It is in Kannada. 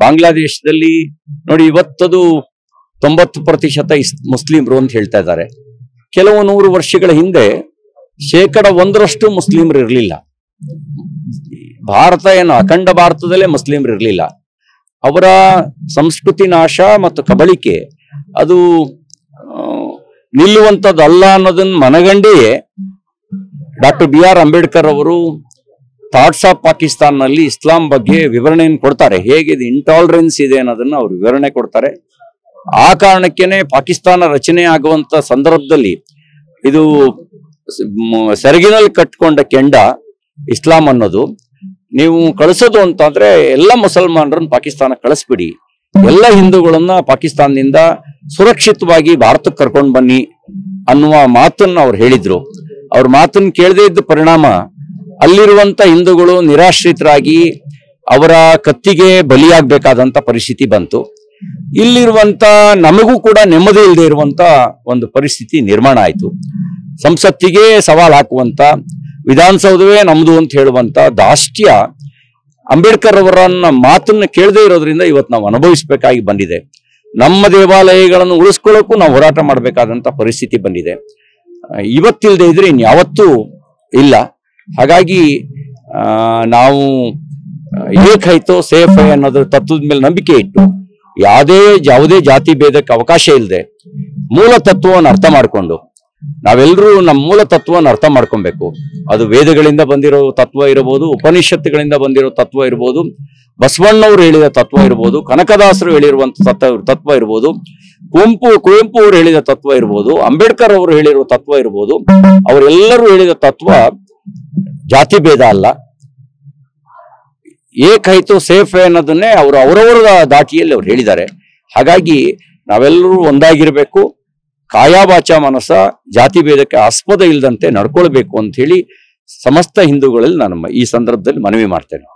ಬಾಂಗ್ಲಾದೇಶದಲ್ಲಿ ನೋಡಿ ಇವತ್ತದು 90% ಮುಸ್ಲಿಮರು ಅಂತ ಹೇಳ್ತಾ ಇದ್ದಾರೆ. ಕೆಲವು 100 ವರ್ಷಗಳ ಹಿಂದೆ 1% ಮುಸ್ಲಿಮರು ಇರಲಿಲ್ಲ. ಭಾರತ ಏನು ಅಖಂಡ ಭಾರತದಲ್ಲೇ ಮುಸ್ಲಿಮರು ಇರಲಿಲ್ಲ. ಅವರ ಸಂಸ್ಕೃತಿ ನಾಶ ಮತ್ತು ಕಬಳಿಕೆ ಅದು ನಿಲ್ಲುವಂಥದ್ದಲ್ಲ ಅನ್ನೋದನ್ನ ಮನಗಂಡೆಯೇ ಡಾಕ್ಟರ್ BR ಅಂಬೇಡ್ಕರ್ ಅವರು ಥಾಟ್ಸ್ ಆಫ್ ಪಾಕಿಸ್ತಾನ್ನಲ್ಲಿ ಇಸ್ಲಾಂ ಬಗ್ಗೆ ವಿವರಣೆಯನ್ನು ಕೊಡ್ತಾರೆ. ಹೇಗೆ ಇದು ಇಂಟಾಲರೆನ್ಸ್ ಇದೆ ಅನ್ನೋದನ್ನ ಅವರು ವಿವರಣೆ ಕೊಡ್ತಾರೆ. ಆ ಕಾರಣಕ್ಕೇನೆ ಪಾಕಿಸ್ತಾನ ರಚನೆ ಆಗುವಂತ ಸಂದರ್ಭದಲ್ಲಿ ಇದು ಸೆರಗಿನಲ್ಲಿ ಕಟ್ಕೊಂಡ ಕೆಂಡ ಇಸ್ಲಾಂ ಅನ್ನೋದು. ನೀವು ಕಳಿಸೋದು ಅಂತಂದ್ರೆ ಎಲ್ಲ ಮುಸಲ್ಮಾನರನ್ನು ಪಾಕಿಸ್ತಾನ ಕಳಿಸ್ಬಿಡಿ, ಎಲ್ಲ ಹಿಂದೂಗಳನ್ನ ಪಾಕಿಸ್ತಾನದಿಂದ ಸುರಕ್ಷಿತವಾಗಿ ಭಾರತಕ್ಕೆ ಕರ್ಕೊಂಡು ಬನ್ನಿ ಅನ್ನುವ ಮಾತನ್ನ ಅವ್ರು ಹೇಳಿದ್ರು. ಅವ್ರ ಮಾತನ್ನ ಕೇಳದೇ ಇದ್ದ ಪರಿಣಾಮ ಅಲ್ಲಿರುವಂತ ಹಿಂದೂಗಳು ನಿರಾಶ್ರಿತರಾಗಿ ಅವರ ಕತ್ತಿಗೆ ಬಲಿಯಾಗಬೇಕಾದಂತ ಪರಿಸ್ಥಿತಿ ಬಂತು. ಇಲ್ಲಿರುವಂತ ನಮಗೂ ಕೂಡ ನೆಮ್ಮದಿ ಇಲ್ಲದೆ ಇರುವಂತ ಒಂದು ಪರಿಸ್ಥಿತಿ ನಿರ್ಮಾಣ ಆಯ್ತು. ಸಂಸತ್ತಿಗೆ ಸವಾಲ್ ಹಾಕುವಂತ, ವಿಧಾನಸೌಧವೇ ನಮ್ದು ಅಂತ ಹೇಳುವಂತ ದಾಷ್ಟ್ಯ ಅಂಬೇಡ್ಕರ್ ಅವರನ್ನ ಮಾತನ್ನ ಕೇಳದೇ ಇರೋದ್ರಿಂದ ಇವತ್ತು ನಾವು ಅನುಭವಿಸಬೇಕಾಗಿ ಬಂದಿದೆ. ನಮ್ಮ ದೇವಾಲಯಗಳನ್ನು ಉಳಿಸ್ಕೊಳ್ಳೋಕ್ಕೂ ನಾವು ಹೋರಾಟ ಮಾಡಬೇಕಾದಂತ ಪರಿಸ್ಥಿತಿ ಬಂದಿದೆ. ಇವತ್ತಿಲ್ಲದೆ ಇದ್ರೆ ಇನ್ಯಾವತ್ತೂ ಇಲ್ಲ. ಹಾಗಾಗಿ ನಾವು ಏಕೈತೋ ಸೇಫ್ ಅನ್ನೋದ್ರ ತತ್ವದ ಮೇಲೆ ನಂಬಿಕೆ ಇಟ್ಟು ಯಾವುದೇ ಜಾತಿ ಭೇದಕ್ಕೆ ಅವಕಾಶ ಇಲ್ಲದೆ ಮೂಲ ತತ್ವವನ್ನು ಅರ್ಥ ಮಾಡಿಕೊಂಡು ನಾವೆಲ್ಲರೂ ನಮ್ಮ ಮೂಲ ತತ್ವವನ್ನು ಅರ್ಥ ಮಾಡ್ಕೊಬೇಕು. ಅದು ವೇದಗಳಿಂದ ಬಂದಿರೋ ತತ್ವ ಇರಬಹುದು, ಉಪನಿಷತ್ತುಗಳಿಂದ ಬಂದಿರೋ ತತ್ವ ಇರಬಹುದು, ಬಸವಣ್ಣವರು ಹೇಳಿದ ತತ್ವ ಇರಬಹುದು, ಕನಕದಾಸರು ಹೇಳಿರುವಂತ ತತ್ವ ಇರಬಹುದು, ಕುವೆಂಪು ಅವರು ಹೇಳಿದ ತತ್ವ ಇರಬಹುದು, ಅಂಬೇಡ್ಕರ್ ಅವರು ಹೇಳಿರುವ ತತ್ವ ಇರಬಹುದು. ಅವರೆಲ್ಲರೂ ಹೇಳಿದ ತತ್ವ ಜಾತಿ ಭೇದ ಅಲ್ಲ, ಏಕೈತೋ ಸೇಫ್ ಅನ್ನೋದನ್ನೇ ಅವರವರ ದಾಟಿಯಲ್ಲಿ ಅವ್ರು ಹೇಳಿದ್ದಾರೆ. ಹಾಗಾಗಿ ನಾವೆಲ್ಲರೂ ಒಂದಾಗಿರ್ಬೇಕು, ಕಾಯಾವಾಚ ಮನಸ ಜಾತಿ ಭೇದಕ್ಕೆ ಆಸ್ಪದ ಇಲ್ಲದಂತೆ ನಡ್ಕೊಳ್ಬೇಕು ಅಂತ ಹೇಳಿ ಸಮಸ್ತ ಹಿಂದೂಗಳಲ್ಲಿ ನಾನು ಈ ಸಂದರ್ಭದಲ್ಲಿ ಮನವಿ ಮಾಡ್ತೇನೆ.